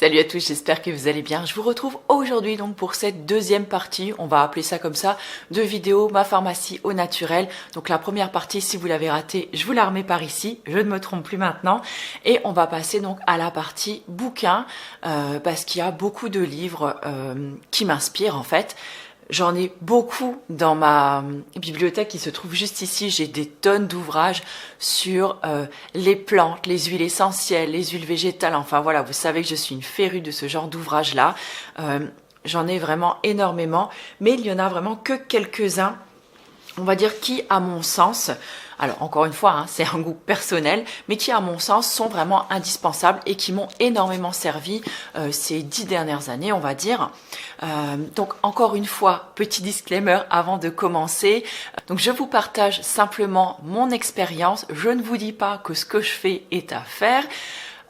Salut à tous, j'espère que vous allez bien. Je vous retrouve aujourd'hui donc pour cette deuxième partie, on va appeler ça comme ça, de vidéo Ma pharmacie au naturel. Donc la première partie, si vous l'avez ratée, je vous la remets par ici, je ne me trompe plus maintenant. Et on va passer donc à la partie bouquin, parce qu'il y a beaucoup de livres qui m'inspirent en fait. J'en ai beaucoup dans ma bibliothèque qui se trouve juste ici. J'ai des tonnes d'ouvrages sur les plantes, les huiles essentielles, les huiles végétales. Enfin voilà, vous savez que je suis une férue de ce genre d'ouvrages-là. J'en ai vraiment énormément, mais il y en a vraiment que quelques-uns, on va dire, qui, à mon sens, alors encore une fois, c'est un goût personnel, mais qui, à mon sens, sont vraiment indispensables et qui m'ont énormément servi ces 10 dernières années, on va dire. Donc encore une fois, petit disclaimer avant de commencer. Donc je vous partage simplement mon expérience. Je ne vous dis pas que ce que je fais est à faire.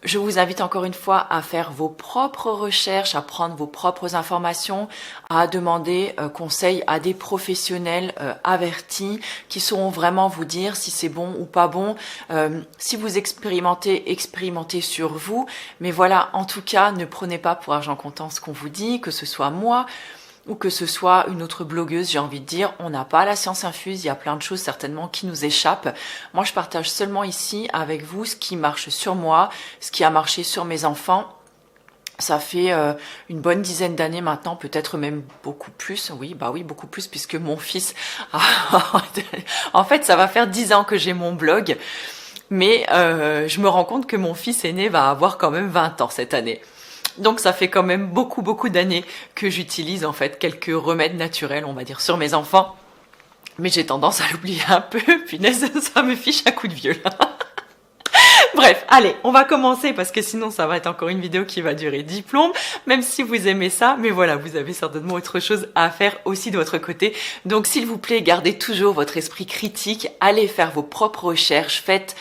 Je vous invite encore une fois à faire vos propres recherches, à prendre vos propres informations, à demander conseil à des professionnels avertis qui sauront vraiment vous dire si c'est bon ou pas bon. Si vous expérimentez, expérimentez sur vous. Mais voilà, en tout cas, ne prenez pas pour argent comptant ce qu'on vous dit, que ce soit moi ou que ce soit une autre blogueuse, j'ai envie de dire, on n'a pas la science infuse, il y a plein de choses certainement qui nous échappent. Moi, je partage seulement ici avec vous ce qui marche sur moi, ce qui a marché sur mes enfants. Ça fait une bonne dizaine d'années maintenant, peut-être même beaucoup plus. Oui, beaucoup plus, puisque mon fils en fait, ça va faire 10 ans que j'ai mon blog. Mais je me rends compte que mon fils aîné va avoir quand même 20 ans cette année. Donc ça fait quand même beaucoup d'années que j'utilise en fait quelques remèdes naturels, on va dire, sur mes enfants. Mais j'ai tendance à l'oublier un peu, punaise, ça me fiche un coup de vieux là. Bref, allez, on va commencer parce que sinon ça va être encore une vidéo qui va durer 10 plombes, même si vous aimez ça. Mais voilà, vous avez certainement autre chose à faire aussi de votre côté. Donc s'il vous plaît, gardez toujours votre esprit critique, allez faire vos propres recherches, faites,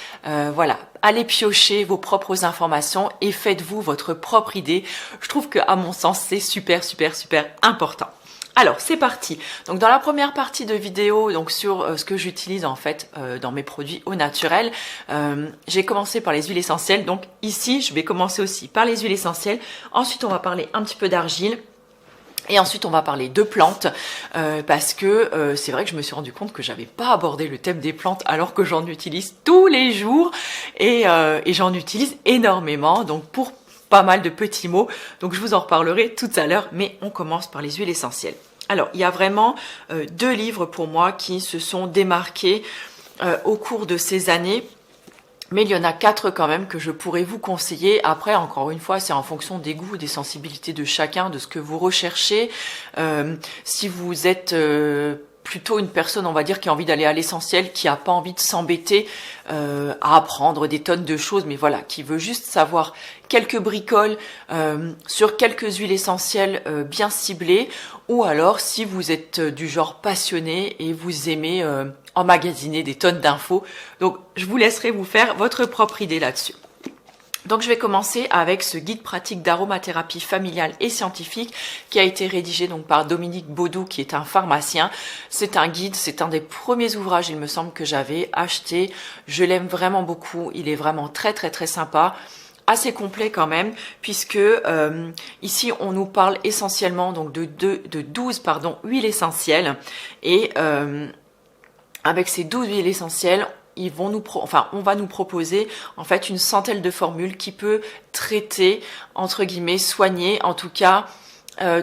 allez piocher vos propres informations et faites-vous votre propre idée. Je trouve que, à mon sens, c'est super important. Alors, c'est parti. Donc, dans la première partie de vidéo, donc sur ce que j'utilise en fait dans mes produits au naturel, j'ai commencé par les huiles essentielles. Donc, ici, je vais commencer aussi par les huiles essentielles. Ensuite, on va parler un petit peu d'argile. Et ensuite, on va parler de plantes, parce que c'est vrai que je me suis rendu compte que j'avais pas abordé le thème des plantes alors que j'en utilise tous les jours et j'en utilise énormément. Donc, pour pas mal de petits mots. Donc, je vous en reparlerai tout à l'heure, mais on commence par les huiles essentielles. Alors, il y a vraiment 2 livres pour moi qui se sont démarqués au cours de ces années. Mais il y en a 4 quand même que je pourrais vous conseiller. Après, encore une fois, c'est en fonction des goûts, des sensibilités de chacun, de ce que vous recherchez. Si vous êtes plutôt une personne, on va dire, qui a envie d'aller à l'essentiel, qui a pas envie de s'embêter à apprendre des tonnes de choses, mais voilà, qui veut juste savoir quelques bricoles sur quelques huiles essentielles bien ciblées, ou alors si vous êtes du genre passionné et vous aimez emmagasiner des tonnes d'infos. Donc, je vous laisserai vous faire votre propre idée là-dessus. Donc, je vais commencer avec ce guide pratique d'aromathérapie familiale et scientifique qui a été rédigé donc par Dominique Baudou, qui est un pharmacien. C'est un guide, c'est un des premiers ouvrages, il me semble, que j'avais acheté. Je l'aime vraiment beaucoup. Il est vraiment très sympa. Assez complet quand même, puisque ici on nous parle essentiellement donc de 12 huiles essentielles et avec ces 12 huiles essentielles, on va nous proposer en fait une centaine de formules qui peut traiter, entre guillemets, soigner, en tout cas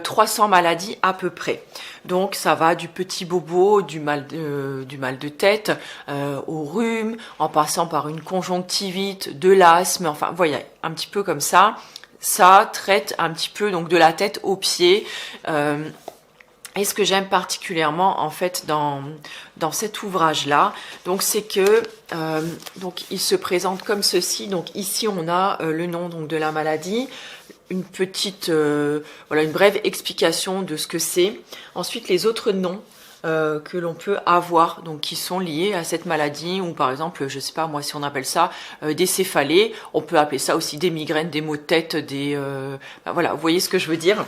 300 maladies à peu près. Donc ça va du petit bobo, du mal de tête, au rhume, en passant par une conjonctivite, de l'asthme, enfin voyez, un petit peu comme ça. Ça traite un petit peu donc de la tête aux pieds. Et ce que j'aime particulièrement en fait dans cet ouvrage-là, donc c'est que donc il se présente comme ceci. Donc ici on a le nom donc de la maladie, une petite une brève explication de ce que c'est. Ensuite les autres noms que l'on peut avoir, donc qui sont liés à cette maladie, ou par exemple, je sais pas moi si on appelle ça des céphalées, on peut appeler ça aussi des migraines, des maux de tête, voilà, vous voyez ce que je veux dire.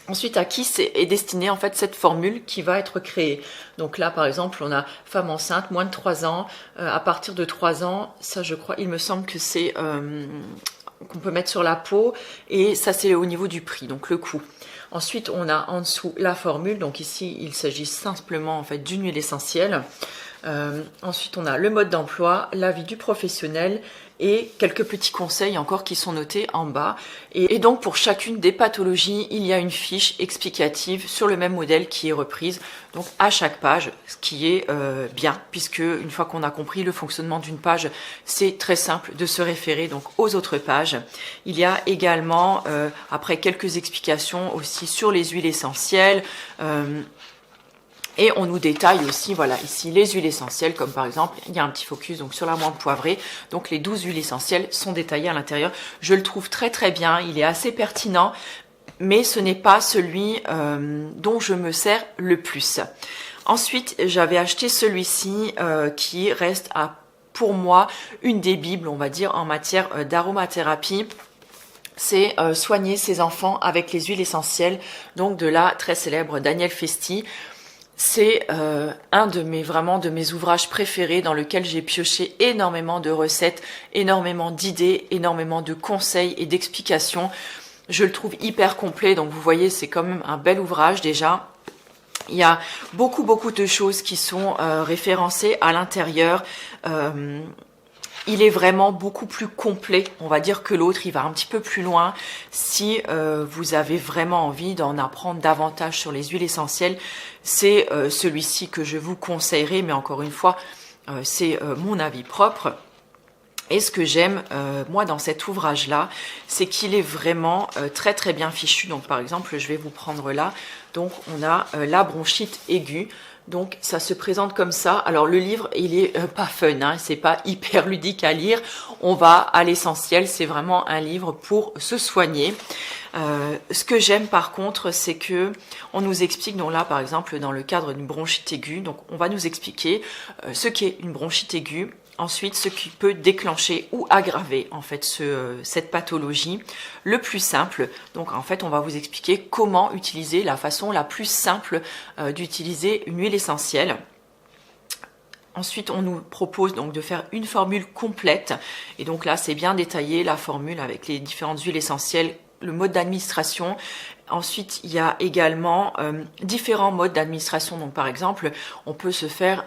Ensuite, à qui est destinée en fait cette formule qui va être créée. Donc là, par exemple, on a femme enceinte, moins de 3 ans. À partir de 3 ans, ça je crois, il me semble que c'est qu'on peut mettre sur la peau, et ça c'est au niveau du prix, donc le coût. Ensuite, on a en dessous la formule, donc ici il s'agit simplement en fait d'une huile essentielle. Ensuite, on a le mode d'emploi, l'avis du professionnel et quelques petits conseils encore qui sont notés en bas. Et donc, pour chacune des pathologies, il y a une fiche explicative sur le même modèle qui est reprise donc à chaque page, ce qui est bien, puisque une fois qu'on a compris le fonctionnement d'une page, c'est très simple de se référer donc aux autres pages. Il y a également, après quelques explications aussi sur les huiles essentielles, et on nous détaille aussi, voilà, ici les huiles essentielles, comme par exemple, il y a un petit focus donc sur l'amande poivrée. Donc les 12 huiles essentielles sont détaillées à l'intérieur. Je le trouve très très bien, il est assez pertinent, mais ce n'est pas celui dont je me sers le plus. Ensuite, j'avais acheté celui-ci qui reste pour moi une des bibles, on va dire, en matière d'aromathérapie. C'est soigner ses enfants avec les huiles essentielles, donc de la très célèbre Danielle Festi. C'est un de mes ouvrages préférés dans lequel j'ai pioché énormément de recettes, énormément d'idées, énormément de conseils et d'explications. Je le trouve hyper complet, donc vous voyez, c'est quand même un bel ouvrage déjà. Il y a beaucoup de choses qui sont référencées à l'intérieur. Il est vraiment beaucoup plus complet, on va dire, que l'autre. Il va un petit peu plus loin. Si vous avez vraiment envie d'en apprendre davantage sur les huiles essentielles, c'est celui-ci que je vous conseillerais. Mais encore une fois, c'est mon avis propre. Et ce que j'aime, moi, dans cet ouvrage-là, c'est qu'il est vraiment très très bien fichu. Donc, par exemple, je vais vous prendre là. Donc, on a la bronchite aiguë. Donc ça se présente comme ça. Alors le livre, il est pas fun, hein, c'est pas hyper ludique à lire. On va à l'essentiel, c'est vraiment un livre pour se soigner. Ce que j'aime par contre, c'est que on nous explique, donc là par exemple dans le cadre d'une bronchite aiguë, donc on va nous expliquer ce qu'est une bronchite aiguë. Ensuite, ce qui peut déclencher ou aggraver en fait cette pathologie, le plus simple. Donc en fait, on va vous expliquer comment utiliser la façon la plus simple d'utiliser une huile essentielle. Ensuite, on nous propose donc de faire une formule complète. Et donc là, c'est bien détaillé la formule avec les différentes huiles essentielles, le mode d'administration. Ensuite, il y a également différents modes d'administration. Donc par exemple, on peut se faire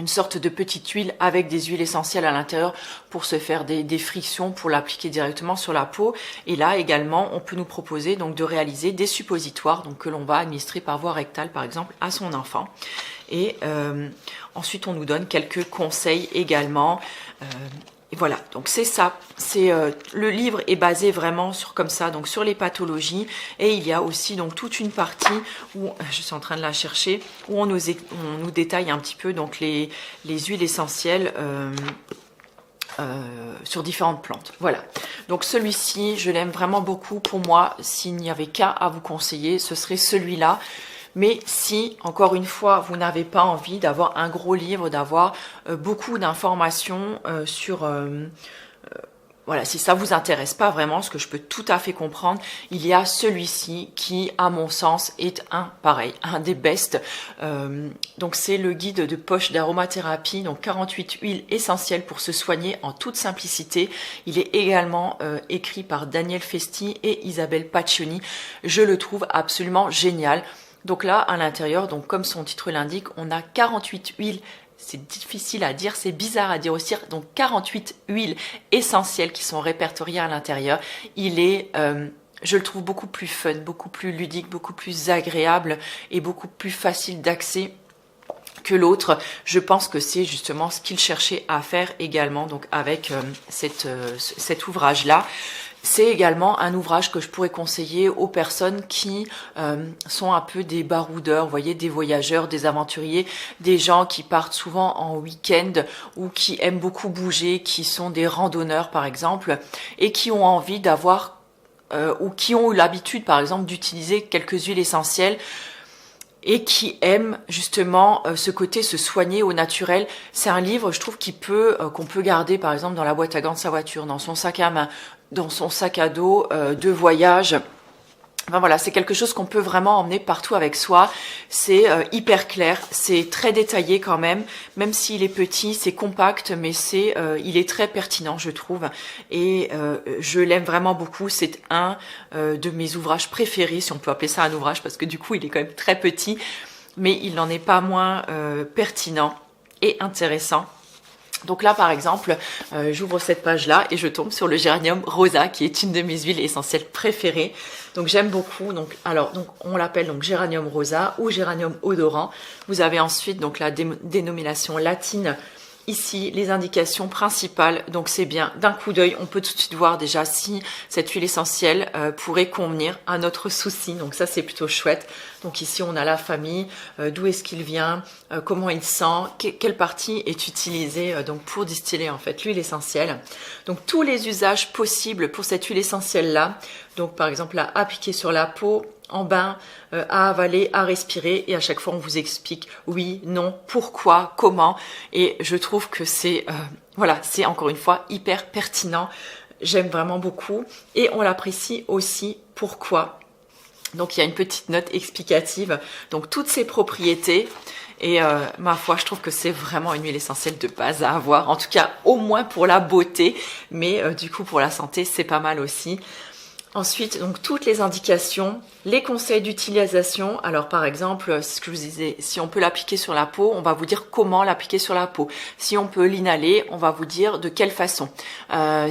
une sorte de petite huile avec des huiles essentielles à l'intérieur pour se faire des frictions, pour l'appliquer directement sur la peau. Et là également, on peut nous proposer donc de réaliser des suppositoires donc que l'on va administrer par voie rectale par exemple à son enfant. Et ensuite, on nous donne quelques conseils également. Et voilà, donc c'est ça. Le livre est basé vraiment sur comme ça, donc sur les pathologies. Et il y a aussi donc toute une partie où je suis en train de la chercher, où on nous détaille un petit peu donc les huiles essentielles sur différentes plantes. Voilà. Donc celui-ci, je l'aime vraiment beaucoup. Pour moi, s'il n'y avait qu'un à vous conseiller, ce serait celui-là. Mais si, encore une fois, vous n'avez pas envie d'avoir un gros livre, d'avoir beaucoup d'informations voilà, si ça vous intéresse pas vraiment, ce que je peux tout à fait comprendre, il y a celui-ci qui, à mon sens, est un des best. Donc c'est le guide de poche d'aromathérapie, donc 48 huiles essentielles pour se soigner en toute simplicité. Il est également écrit par Danielle Festi et Isabelle Paccioni. Je le trouve absolument génial. Donc là, à l'intérieur, donc comme son titre l'indique, on a 48 huiles. C'est difficile à dire, c'est bizarre à dire aussi. Donc 48 huiles essentielles qui sont répertoriées à l'intérieur. Il est, je le trouve beaucoup plus fun, beaucoup plus ludique, beaucoup plus agréable et beaucoup plus facile d'accès que l'autre. Je pense que c'est justement ce qu'il cherchait à faire également donc avec cet ouvrage-là. C'est également un ouvrage que je pourrais conseiller aux personnes qui sont un peu des baroudeurs, vous voyez, des voyageurs, des aventuriers, des gens qui partent souvent en week-end ou qui aiment beaucoup bouger, qui sont des randonneurs par exemple, et qui ont envie d'avoir ou qui ont eu l'habitude par exemple d'utiliser quelques huiles essentielles et qui aiment justement ce côté se soigner au naturel. C'est un livre, je trouve, qu'on peut garder par exemple dans la boîte à gants de sa voiture, dans son sac à main, dans son sac à dos de voyage. Enfin voilà, c'est quelque chose qu'on peut vraiment emmener partout avec soi. C'est hyper clair, c'est très détaillé quand même s'il est petit, c'est compact, mais il est très pertinent, je trouve. Et je l'aime vraiment beaucoup. C'est un de mes ouvrages préférés, si on peut appeler ça un ouvrage, parce que du coup, il est quand même très petit, mais il n'en est pas moins pertinent et intéressant. Donc là, par exemple, j'ouvre cette page-là et je tombe sur le géranium rosa, qui est une de mes huiles essentielles préférées. Donc j'aime beaucoup. Donc on l'appelle donc géranium rosa ou géranium odorant. Vous avez ensuite donc la dénomination latine. Ici, les indications principales, donc c'est bien, d'un coup d'œil, on peut tout de suite voir déjà si cette huile essentielle pourrait convenir à notre souci, donc ça c'est plutôt chouette. Donc ici on a la famille, d'où est-ce qu'il vient, comment il sent, quelle partie est utilisée donc pour distiller en fait l'huile essentielle. Donc tous les usages possibles pour cette huile essentielle là, donc par exemple à appliquer sur la peau, en bain, à avaler, à respirer, et à chaque fois on vous explique oui, non, pourquoi, comment, et je trouve que c'est voilà, c'est encore une fois hyper pertinent. J'aime vraiment beaucoup et on l'apprécie aussi. Pourquoi? Donc il y a une petite note explicative, donc toutes ses propriétés. Et ma foi, je trouve que c'est vraiment une huile essentielle de base à avoir, en tout cas au moins pour la beauté, mais du coup pour la santé c'est pas mal aussi. Ensuite, donc toutes les indications, les conseils d'utilisation. Alors par exemple, ce que je vous disais, si on peut l'appliquer sur la peau, on va vous dire comment l'appliquer sur la peau. Si on peut l'inhaler, on va vous dire de quelle façon.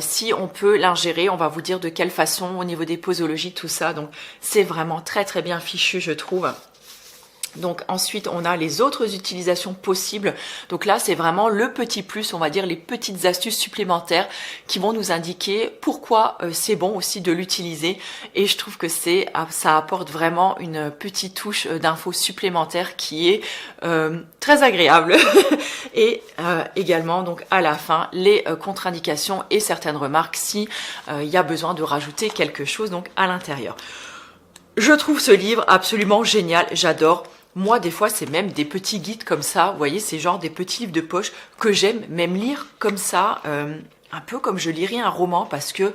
Si on peut l'ingérer, on va vous dire de quelle façon au niveau des posologies, tout ça. Donc c'est vraiment très très bien fichu, je trouve. Donc ensuite on a les autres utilisations possibles. Donc là c'est vraiment le petit plus, on va dire les petites astuces supplémentaires qui vont nous indiquer pourquoi c'est bon aussi de l'utiliser. Et je trouve que ça apporte vraiment une petite touche d'infos supplémentaires qui est très agréable. Et également donc à la fin les contre-indications et certaines remarques si il y a besoin de rajouter quelque chose donc à l'intérieur. Je trouve ce livre absolument génial, j'adore. Moi, des fois, c'est même des petits guides comme ça. Vous voyez, c'est genre des petits livres de poche que j'aime même lire comme ça, un peu comme je lirais un roman parce que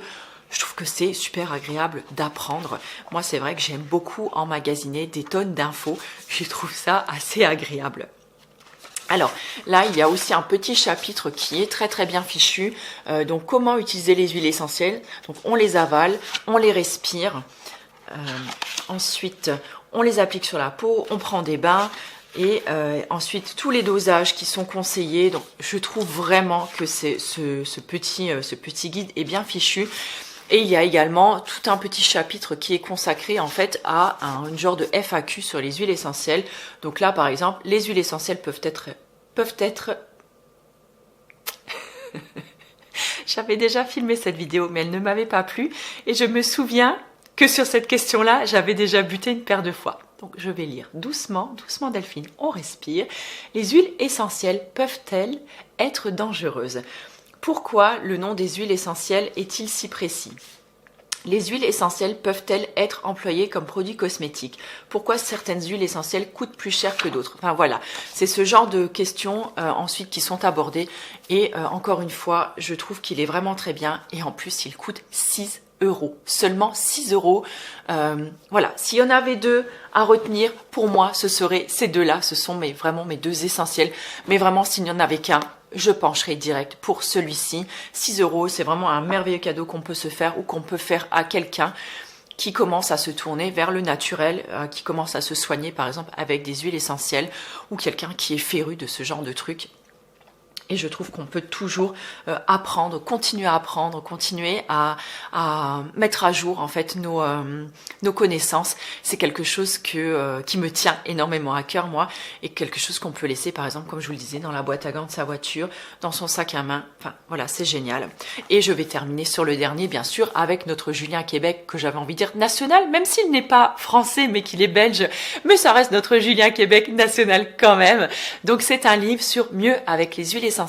je trouve que c'est super agréable d'apprendre. Moi, c'est vrai que j'aime beaucoup emmagasiner des tonnes d'infos. Je trouve ça assez agréable. Alors là, il y a aussi un petit chapitre qui est très très bien fichu. Donc, comment utiliser les huiles essentielles. Donc, on les avale, on les respire. Ensuite, on les applique sur la peau, on prend des bains et ensuite tous les dosages qui sont conseillés. Donc, je trouve vraiment que ce petit guide est bien fichu. Et il y a également tout un petit chapitre qui est consacré en fait à un genre de FAQ sur les huiles essentielles. Donc là, par exemple, les huiles essentielles peuvent être... J'avais déjà filmé cette vidéo, mais elle ne m'avait pas plu. Et je me souviens que sur cette question-là, j'avais déjà buté une paire de fois. Donc je vais lire doucement, doucement Delphine, on respire. Les huiles essentielles peuvent-elles être dangereuses? Pourquoi le nom des huiles essentielles est-il si précis? Les huiles essentielles peuvent-elles être employées comme produits cosmétiques? Pourquoi certaines huiles essentielles coûtent plus cher que d'autres? Enfin voilà, c'est ce genre de questions ensuite qui sont abordées. Et encore une fois, je trouve qu'il est vraiment très bien. Et en plus, il coûte 6 €. Seulement 6 €. Voilà, s'il y en avait deux à retenir, pour moi, ce seraient ces deux-là. Ce sont vraiment mes deux essentiels. Mais vraiment, s'il n'y en avait qu'un, je pencherai direct pour celui-ci. 6 €, c'est vraiment un merveilleux cadeau qu'on peut se faire ou qu'on peut faire à quelqu'un qui commence à se tourner vers le naturel, qui commence à se soigner par exemple avec des huiles essentielles ou quelqu'un qui est féru de ce genre de trucs. Et je trouve qu'on peut toujours apprendre, continuer à mettre à jour en fait nos connaissances. C'est quelque chose qui me tient énormément à cœur moi et quelque chose qu'on peut laisser par exemple comme je vous le disais dans la boîte à gants de sa voiture, dans son sac à main. Enfin voilà, c'est génial. Et je vais terminer sur le dernier bien sûr avec notre Julien Québec que j'avais envie de dire national, même s'il n'est pas français mais qu'il est belge, mais ça reste notre Julien Québec national quand même. Donc c'est un livre sur mieux avec les huiles essentielles.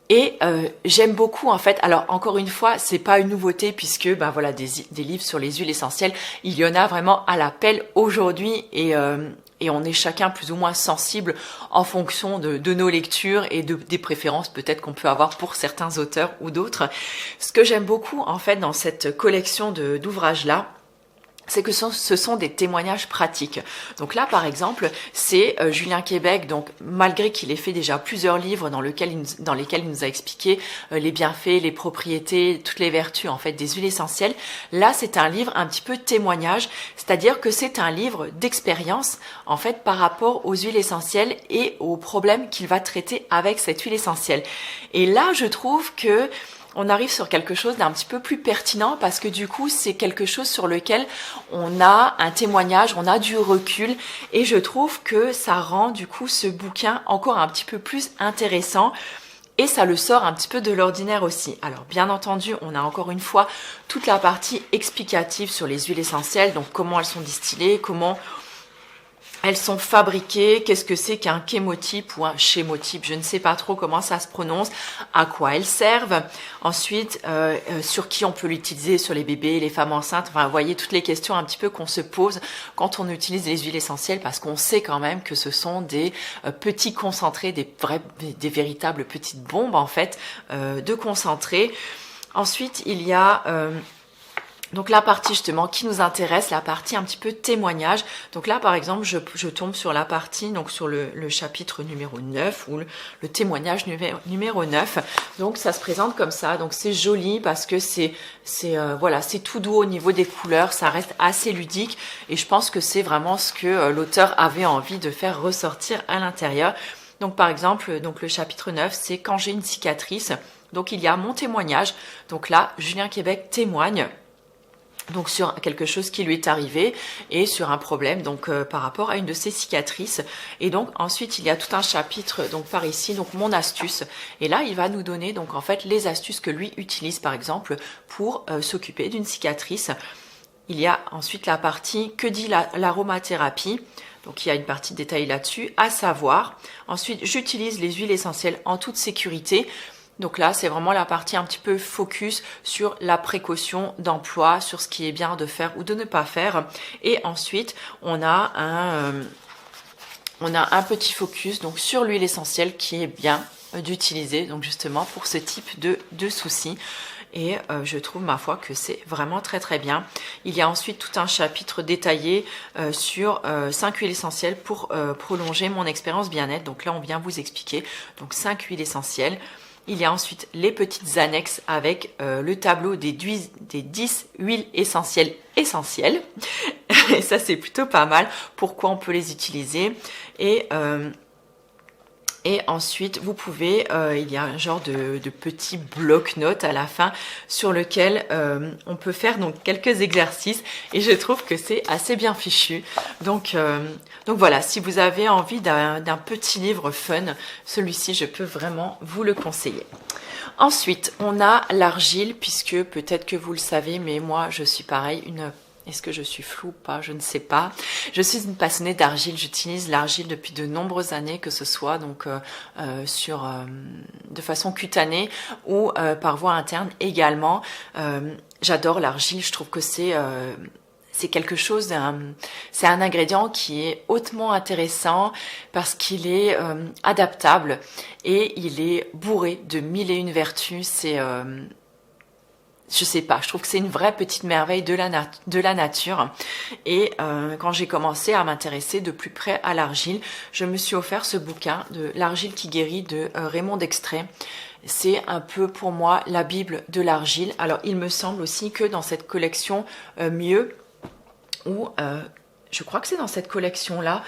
Et j'aime beaucoup en fait. Alors encore une fois, c'est pas une nouveauté puisque voilà des livres sur les huiles essentielles, il y en a vraiment à l'appel aujourd'hui et on est chacun plus ou moins sensible en fonction de nos lectures et des préférences peut-être qu'on peut avoir pour certains auteurs ou d'autres. Ce que j'aime beaucoup en fait dans cette collection d'ouvrages là, c'est que ce sont des témoignages pratiques. Donc là, par exemple, c'est Julien Québec, donc malgré qu'il ait fait déjà plusieurs livres dans lesquels il nous a expliqué les bienfaits, les propriétés, toutes les vertus en fait des huiles essentielles, là c'est un livre un petit peu témoignage, c'est-à-dire que c'est un livre d'expérience en fait par rapport aux huiles essentielles et aux problèmes qu'il va traiter avec cette huile essentielle. Et là, je trouve que on arrive sur quelque chose d'un petit peu plus pertinent parce que du coup, c'est quelque chose sur lequel on a un témoignage, on a du recul et je trouve que ça rend du coup ce bouquin encore un petit peu plus intéressant et ça le sort un petit peu de l'ordinaire aussi. Alors bien entendu, on a encore une fois toute la partie explicative sur les huiles essentielles, donc comment elles sont distillées, comment elles sont fabriquées, qu'est-ce que c'est qu'un chémotype ou un chémotype, je ne sais pas trop comment ça se prononce, à quoi elles servent. Ensuite, sur qui on peut l'utiliser, sur les bébés, les femmes enceintes. Enfin, vous voyez toutes les questions un petit peu qu'on se pose quand on utilise les huiles essentielles parce qu'on sait quand même que ce sont des petits concentrés, des véritables petites bombes en fait de concentrés. Ensuite, il y a donc la partie justement qui nous intéresse, la partie un petit peu témoignage. Donc là par exemple je tombe sur la partie, donc sur le chapitre numéro 9 ou le témoignage numéro 9. Donc ça se présente comme ça, donc c'est joli parce que voilà, c'est tout doux au niveau des couleurs, ça reste assez ludique et je pense que c'est vraiment ce que l'auteur avait envie de faire ressortir à l'intérieur. Donc par exemple, donc le chapitre 9 c'est quand j'ai une cicatrice. Donc il y a mon témoignage. Donc là Julien Québec témoigne donc sur quelque chose qui lui est arrivé et sur un problème donc par rapport à une de ses cicatrices. Et donc ensuite il y a tout un chapitre donc par ici, donc mon astuce, et là il va nous donner donc en fait les astuces que lui utilise par exemple pour s'occuper d'une cicatrice. Il y a ensuite la partie que dit l'aromathérapie. Donc il y a une partie détaillée là-dessus, à savoir ensuite j'utilise les huiles essentielles en toute sécurité. Donc là, c'est vraiment la partie un petit peu focus sur la précaution d'emploi, sur ce qui est bien de faire ou de ne pas faire. Et ensuite, on a un petit focus donc sur l'huile essentielle qui est bien d'utiliser donc justement pour ce type de soucis. Et je trouve ma foi que c'est vraiment très très bien. Il y a ensuite tout un chapitre détaillé sur 5 huiles essentielles pour prolonger mon expérience bien-être. Donc là on vient vous expliquer donc 5 huiles essentielles. Il y a ensuite les petites annexes avec le tableau des 10 huiles essentielles. Et ça c'est plutôt pas mal. Pourquoi on peut les utiliser. Et ensuite, vous pouvez, il y a un genre de petit bloc-notes à la fin sur lequel on peut faire donc quelques exercices et je trouve que c'est assez bien fichu. Donc voilà, si vous avez envie d'un petit livre fun, celui-ci, je peux vraiment vous le conseiller. Ensuite, on a l'argile, puisque peut-être que vous le savez, mais moi, je suis pareil, est-ce que je suis floue ou pas? Je ne sais pas. Je suis une passionnée d'argile. J'utilise l'argile depuis de nombreuses années, que ce soit donc de façon cutanée ou par voie interne également. J'adore l'argile. Je trouve que c'est quelque chose, c'est un ingrédient qui est hautement intéressant parce qu'il est adaptable et il est bourré de mille et une vertus. Je sais pas, je trouve que c'est une vraie petite merveille de la nature. Et quand j'ai commencé à m'intéresser de plus près à l'argile, je me suis offert ce bouquin de L'argile qui guérit de Raymond Dextrait. C'est un peu pour moi la Bible de l'argile. Alors il me semble aussi que dans cette collection Mieux, où je crois que c'est dans cette collection-là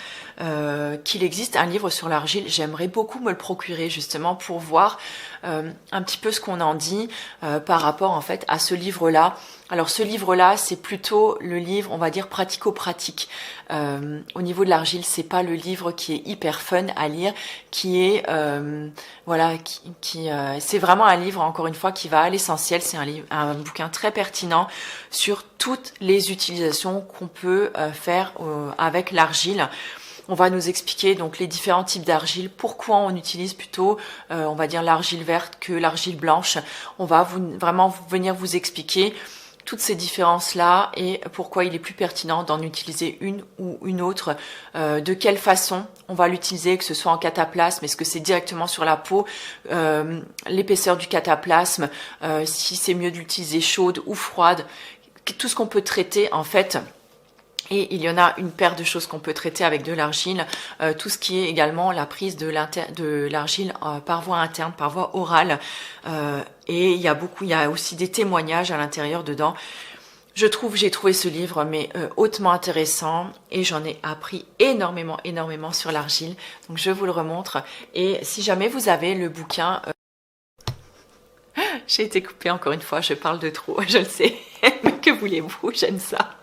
qu'il existe un livre sur l'argile. J'aimerais beaucoup me le procurer justement pour voir un petit peu ce qu'on en dit par rapport en fait à ce livre-là. Alors ce livre-là, c'est plutôt le livre, on va dire pratico-pratique. Au niveau de l'argile, c'est pas le livre qui est hyper fun à lire, qui est c'est vraiment un livre encore une fois qui va à l'essentiel. C'est un bouquin très pertinent sur toutes les utilisations qu'on peut faire avec l'argile. On va nous expliquer donc les différents types d'argile, pourquoi on utilise plutôt, on va dire l'argile verte que l'argile blanche. On va vraiment venir vous expliquer toutes ces différences-là et pourquoi il est plus pertinent d'en utiliser une ou une autre, de quelle façon on va l'utiliser, que ce soit en cataplasme, est-ce que c'est directement sur la peau, l'épaisseur du cataplasme, si c'est mieux d'utiliser chaude ou froide, tout ce qu'on peut traiter en fait Et il y en a une paire de choses qu'on peut traiter avec de l'argile, tout ce qui est également la prise de l'argile par voie interne, par voie orale. Et il y a aussi des témoignages à l'intérieur dedans. J'ai trouvé ce livre mais hautement intéressant et j'en ai appris énormément sur l'argile. Donc je vous le remontre. Et si jamais vous avez le bouquin... J'ai été coupée encore une fois, je parle de trop, je le sais. Mais que voulez-vous, j'aime ça.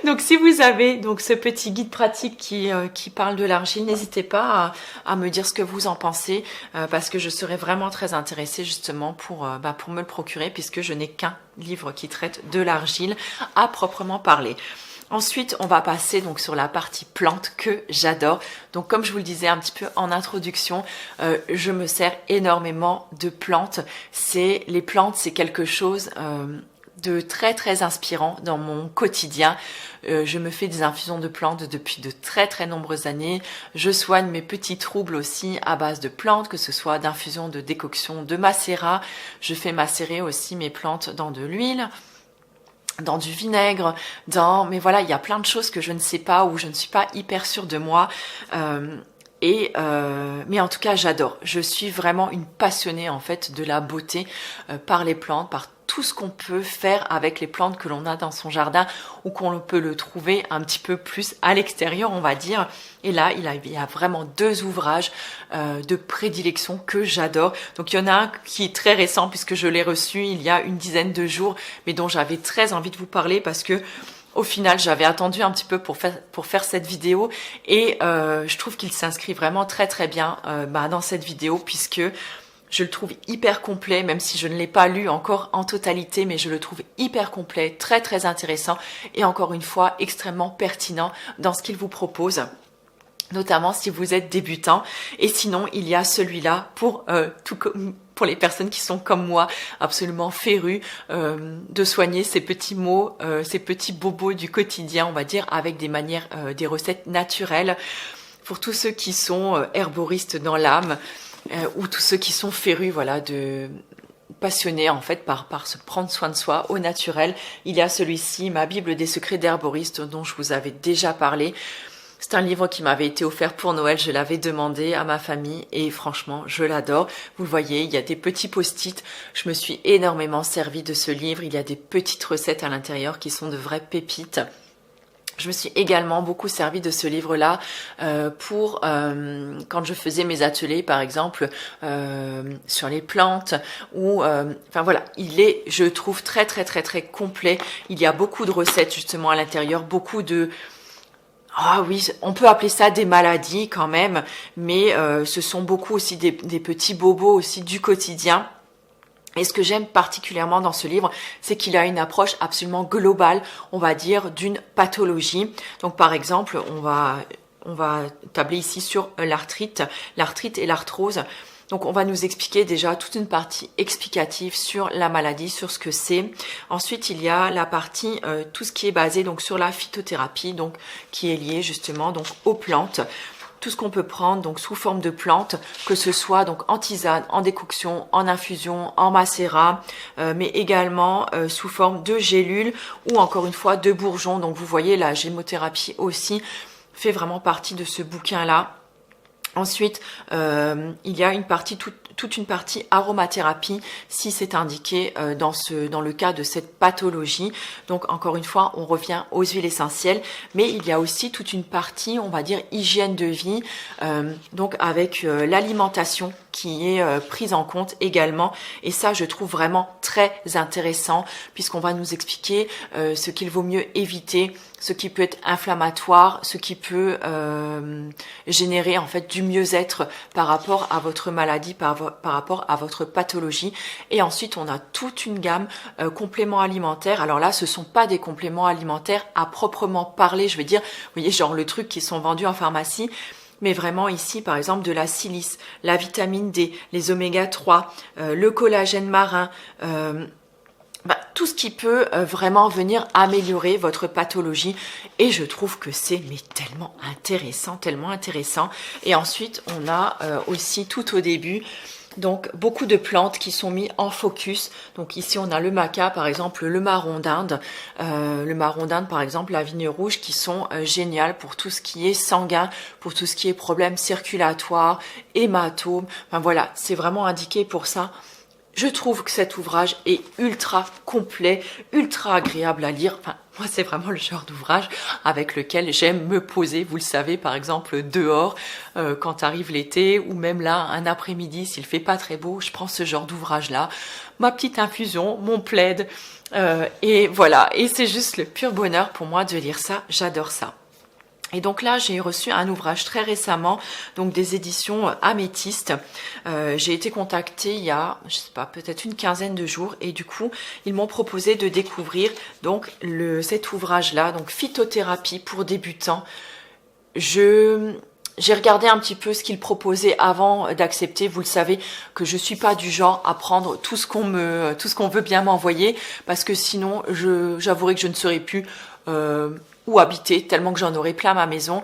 Donc si vous avez donc ce petit guide pratique qui parle de l'argile, n'hésitez pas à me dire ce que vous en pensez parce que je serais vraiment très intéressée justement pour me le procurer puisque je n'ai qu'un livre qui traite de l'argile à proprement parler. Ensuite, on va passer donc sur la partie plantes que j'adore. Donc comme je vous le disais un petit peu en introduction, je me sers énormément de plantes. Les plantes, c'est quelque chose... de très inspirant dans mon quotidien. Je me fais des infusions de plantes depuis de très nombreuses années. Je soigne mes petits troubles aussi à base de plantes, que ce soit d'infusion, de décoction, de macérat. Je fais macérer aussi mes plantes dans de l'huile, dans du vinaigre, mais voilà, il y a plein de choses que je ne sais pas ou je ne suis pas hyper sûre de moi. Mais en tout cas, j'adore. Je suis vraiment une passionnée en fait de la beauté par les plantes, par tout ce qu'on peut faire avec les plantes que l'on a dans son jardin ou qu'on peut le trouver un petit peu plus à l'extérieur, on va dire. Et là, il y a vraiment 2 ouvrages de prédilection que j'adore. Donc, il y en a un qui est très récent puisque je l'ai reçu il y a une dizaine de jours, mais dont j'avais très envie de vous parler parce que au final, j'avais attendu un petit peu pour faire cette vidéo et je trouve qu'il s'inscrit vraiment très bien dans cette vidéo puisque je le trouve hyper complet, même si je ne l'ai pas lu encore en totalité, mais je le trouve hyper complet, très intéressant et encore une fois extrêmement pertinent dans ce qu'il vous propose, notamment si vous êtes débutant. Et sinon, il y a celui-là pour les personnes qui sont comme moi, absolument férues de soigner ces petits maux, ces petits bobos du quotidien, on va dire, avec des recettes naturelles. Pour tous ceux qui sont herboristes dans l'âme, ou tous ceux qui sont férus, voilà, passionnés en fait par se prendre soin de soi au naturel. Il y a celui-ci, ma Bible des secrets d'herboriste, dont je vous avais déjà parlé. C'est un livre qui m'avait été offert pour Noël, je l'avais demandé à ma famille et franchement, je l'adore. Vous le voyez, il y a des petits post-it. Je me suis énormément servie de ce livre. Il y a des petites recettes à l'intérieur qui sont de vraies pépites. Je me suis également beaucoup servie de ce livre-là pour quand je faisais mes ateliers, par exemple, sur les plantes. Enfin voilà, il est, je trouve, très complet. Il y a beaucoup de recettes justement à l'intérieur, beaucoup de... Ah oui, on peut appeler ça des maladies quand même, mais ce sont beaucoup aussi des petits bobos aussi du quotidien. Et ce que j'aime particulièrement dans ce livre, c'est qu'il a une approche absolument globale, on va dire, d'une pathologie. Donc par exemple, on va tabler ici sur l'arthrite et l'arthrose. Donc on va nous expliquer déjà toute une partie explicative sur la maladie, sur ce que c'est. Ensuite, il y a la partie, tout ce qui est basé donc sur la phytothérapie, donc qui est lié justement donc aux plantes. Tout ce qu'on peut prendre donc sous forme de plantes, que ce soit donc en tisane, en décoction, en infusion, en macérat, mais également sous forme de gélules ou encore une fois de bourgeons. Donc vous voyez, la gémothérapie aussi fait vraiment partie de ce bouquin-là. Ensuite, il y a toute une partie aromathérapie si c'est indiqué dans le cas de cette pathologie. Donc encore une fois, on revient aux huiles essentielles, mais il y a aussi toute une partie, on va dire, hygiène de vie, donc avec l'alimentation qui est prise en compte également. Et ça, je trouve vraiment très intéressant puisqu'on va nous expliquer ce qu'il vaut mieux éviter, ce qui peut être inflammatoire, ce qui peut générer en fait du mieux-être par rapport à votre maladie, par rapport à votre pathologie. Et ensuite, on a toute une gamme compléments alimentaires. Alors là, ce sont pas des compléments alimentaires à proprement parler, je veux dire, vous voyez, genre le truc qui sont vendus en pharmacie, mais vraiment ici, par exemple, de la silice, la vitamine D, les oméga 3, le collagène marin, tout ce qui peut vraiment venir améliorer votre pathologie. Et je trouve que c'est tellement intéressant. Et ensuite, on a aussi tout au début Donc beaucoup de plantes qui sont mises en focus. Donc ici on a le maca par exemple, le marron d'Inde. Le marron d'Inde par exemple, la vigne rouge qui sont géniales pour tout ce qui est sanguin, pour tout ce qui est problèmes circulatoires, hématomes. Enfin voilà, c'est vraiment indiqué pour ça. Je trouve que cet ouvrage est ultra complet, ultra agréable à lire. Enfin, moi, c'est vraiment le genre d'ouvrage avec lequel j'aime me poser. Vous le savez, par exemple, dehors, quand arrive l'été, ou même là, un après-midi, s'il fait pas très beau, je prends ce genre d'ouvrage-là, ma petite infusion, mon plaid, et voilà. Et c'est juste le pur bonheur pour moi de lire ça. J'adore ça. Et donc là, j'ai reçu un ouvrage très récemment, donc des éditions Améthyste. J'ai été contactée il y a, je sais pas, peut-être une quinzaine de jours, et du coup, ils m'ont proposé de découvrir donc cet ouvrage-là, donc Phytothérapie pour débutants. J'ai regardé un petit peu ce qu'ils proposaient avant d'accepter. Vous le savez que je suis pas du genre à prendre tout ce qu'on veut bien m'envoyer, parce que sinon, j'avouerai que je ne serais plus où habiter, tellement que j'en aurai plein à ma maison.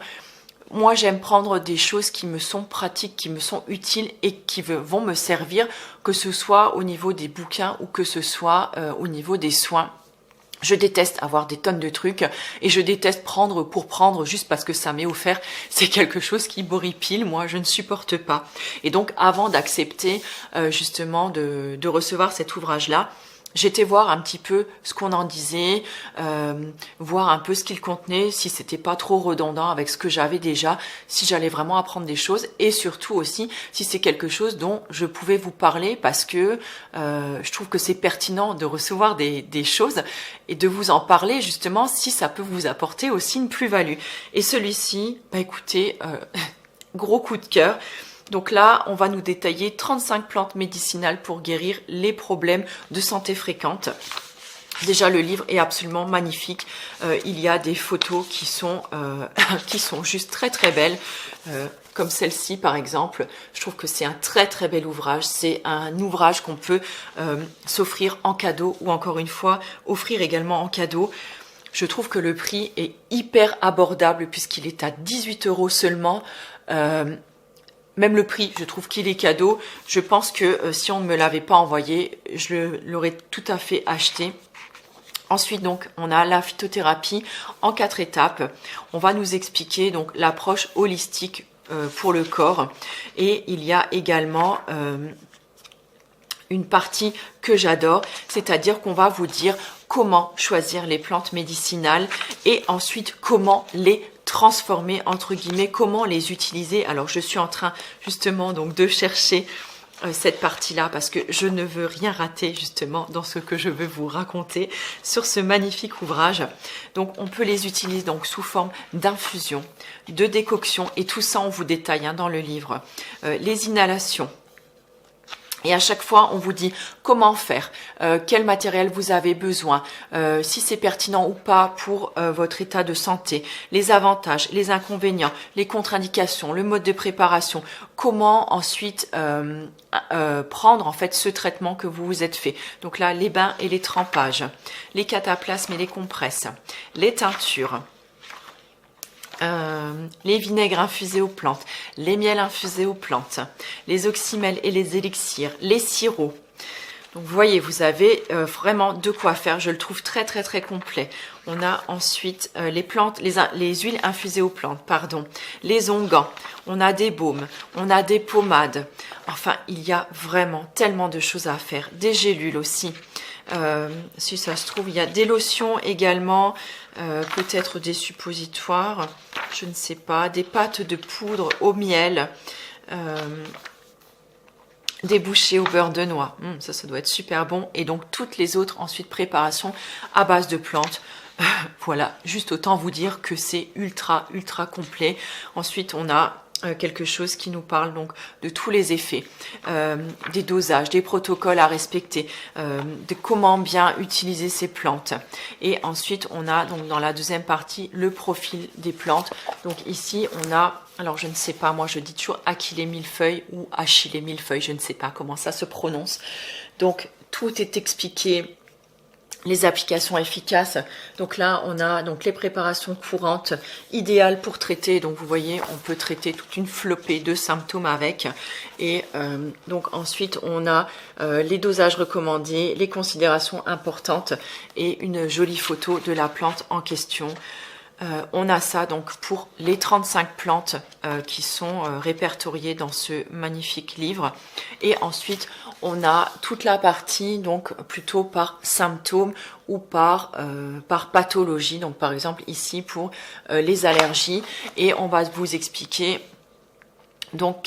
Moi, j'aime prendre des choses qui me sont pratiques, qui me sont utiles et qui vont me servir, que ce soit au niveau des bouquins ou que ce soit au niveau des soins. Je déteste avoir des tonnes de trucs et je déteste prendre pour prendre juste parce que ça m'est offert. C'est quelque chose qui m'horripile, moi je ne supporte pas. Et donc avant d'accepter justement de recevoir cet ouvrage-là, j'étais voir un petit peu ce qu'on en disait, voir un peu ce qu'il contenait, si c'était pas trop redondant avec ce que j'avais déjà, si j'allais vraiment apprendre des choses, et surtout aussi si c'est quelque chose dont je pouvais vous parler, parce que je trouve que c'est pertinent de recevoir des choses et de vous en parler justement si ça peut vous apporter aussi une plus-value. Et celui-ci, bah écoutez, gros coup de cœur. Donc là, on va nous détailler 35 plantes médicinales pour guérir les problèmes de santé fréquentes. Déjà, le livre est absolument magnifique. Il y a des photos qui sont juste très très belles, comme celle-ci par exemple. Je trouve que c'est un très très bel ouvrage. C'est un ouvrage qu'on peut s'offrir en cadeau, ou encore une fois, offrir également en cadeau. Je trouve que le prix est hyper abordable puisqu'il est à 18 € seulement. Même le prix, je trouve qu'il est cadeau. Je pense que si on ne me l'avait pas envoyé, je l'aurais tout à fait acheté. Ensuite, donc, on a la phytothérapie en 4 étapes. On va nous expliquer donc l'approche holistique pour le corps. Et il y a également une partie que j'adore, c'est-à-dire qu'on va vous dire comment choisir les plantes médicinales et ensuite comment les transformer, entre guillemets, comment les utiliser. Alors je suis en train justement donc de chercher cette partie-là parce que je ne veux rien rater justement dans ce que je veux vous raconter sur ce magnifique ouvrage. Donc on peut les utiliser donc sous forme d'infusion, de décoction, et tout ça on vous détaille dans le livre. Les inhalations. Et à chaque fois, on vous dit comment faire, quel matériel vous avez besoin, si c'est pertinent ou pas pour votre état de santé, les avantages, les inconvénients, les contre-indications, le mode de préparation, comment ensuite prendre en fait ce traitement que vous vous êtes fait. Donc là, les bains et les trempages, les cataplasmes et les compresses, les teintures. Les vinaigres infusés aux plantes, les miels infusés aux plantes, les oxymels et les élixirs, les sirops. Donc vous voyez, vous avez vraiment de quoi faire. Je le trouve très très très complet. On a ensuite les plantes, les huiles infusées aux plantes, pardon, les onguents. On a des baumes, on a des pommades. Enfin, il y a vraiment tellement de choses à faire. Des gélules aussi. Si ça se trouve, il y a des lotions également, peut-être des suppositoires, je ne sais pas, des pâtes de poudre au miel, des bouchées au beurre de noix. Ça doit être super bon. Et donc toutes les autres ensuite préparations à base de plantes. Voilà, juste autant vous dire que c'est ultra ultra complet. Ensuite on a quelque chose qui nous parle donc de tous les effets, des dosages, des protocoles à respecter, de comment bien utiliser ces plantes. Et ensuite on a donc dans la deuxième partie le profil des plantes. Donc ici on a, alors je ne sais pas, moi je dis toujours Achille millefeuille ou Achille millefeuille, je ne sais pas comment ça se prononce. Donc tout est expliqué les applications efficaces. Donc là, on a donc les préparations courantes idéales pour traiter. Donc vous voyez, on peut traiter toute une flopée de symptômes avec. Et donc ensuite, on a les dosages recommandés, les considérations importantes et une jolie photo de la plante en question. On a ça donc pour les 35 plantes qui sont répertoriées dans ce magnifique livre. Et ensuite, on a toute la partie donc plutôt par symptômes ou par pathologie. Donc par exemple ici pour les allergies. Et on va vous expliquer donc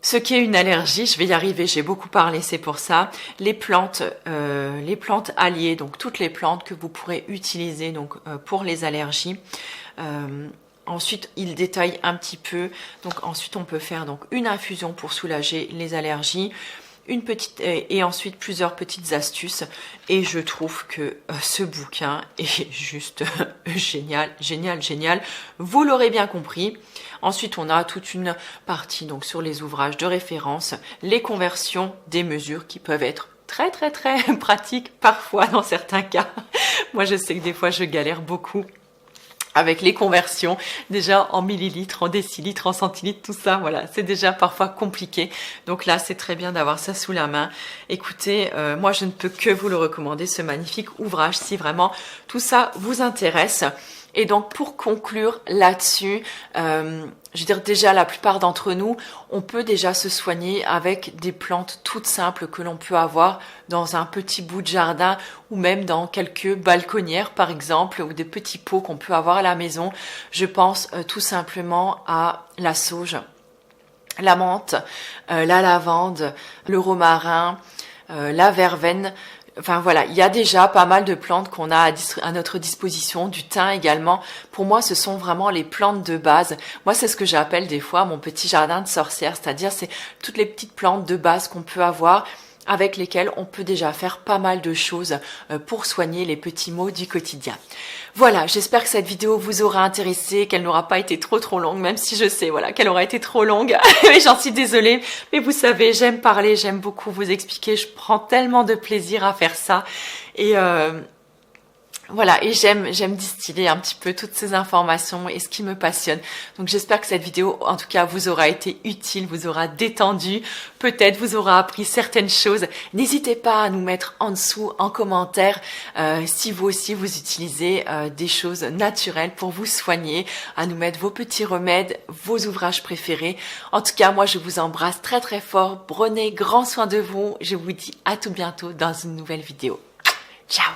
ce qu'est une allergie. Je vais y arriver, j'ai beaucoup parlé, c'est pour ça. Les plantes alliées, donc toutes les plantes que vous pourrez utiliser donc pour les allergies. Ensuite, il détaille un petit peu. Donc ensuite, on peut faire donc une infusion pour soulager les allergies. Une petite et ensuite plusieurs petites astuces, et je trouve que ce bouquin est juste génial, génial, génial. Vous l'aurez bien compris. Ensuite, on a toute une partie donc sur les ouvrages de référence, les conversions des mesures qui peuvent être très très très pratiques parfois dans certains cas. Moi, je sais que des fois, je galère beaucoup avec les conversions, déjà en millilitres, en décilitres, en centilitres, tout ça, voilà, c'est déjà parfois compliqué. Donc là, c'est très bien d'avoir ça sous la main. Écoutez, moi, je ne peux que vous le recommander, ce magnifique ouvrage, si vraiment tout ça vous intéresse. Et donc, pour conclure là-dessus, je veux dire, déjà, la plupart d'entre nous, on peut déjà se soigner avec des plantes toutes simples que l'on peut avoir dans un petit bout de jardin ou même dans quelques balconnières, par exemple, ou des petits pots qu'on peut avoir à la maison. Je pense tout simplement à la sauge, la menthe, la lavande, le romarin, la verveine. Enfin voilà, il y a déjà pas mal de plantes qu'on a à notre disposition, du thym également. Pour moi, ce sont vraiment les plantes de base. Moi, c'est ce que j'appelle des fois mon petit jardin de sorcière, c'est-à-dire c'est toutes les petites plantes de base qu'on peut avoir, avec lesquelles on peut déjà faire pas mal de choses pour soigner les petits maux du quotidien. Voilà, j'espère que cette vidéo vous aura intéressé, qu'elle n'aura pas été trop longue, même si je sais voilà qu'elle aura été trop longue. J'en suis désolée, mais vous savez, j'aime parler, j'aime beaucoup vous expliquer, je prends tellement de plaisir à faire ça. Et voilà, et j'aime distiller un petit peu toutes ces informations et ce qui me passionne. Donc j'espère que cette vidéo, en tout cas, vous aura été utile, vous aura détendu, peut-être vous aura appris certaines choses. N'hésitez pas à nous mettre en dessous, en commentaire, si vous aussi vous utilisez des choses naturelles pour vous soigner, à nous mettre vos petits remèdes, vos ouvrages préférés. En tout cas, moi je vous embrasse très très fort, prenez grand soin de vous. Je vous dis à tout bientôt dans une nouvelle vidéo. Ciao!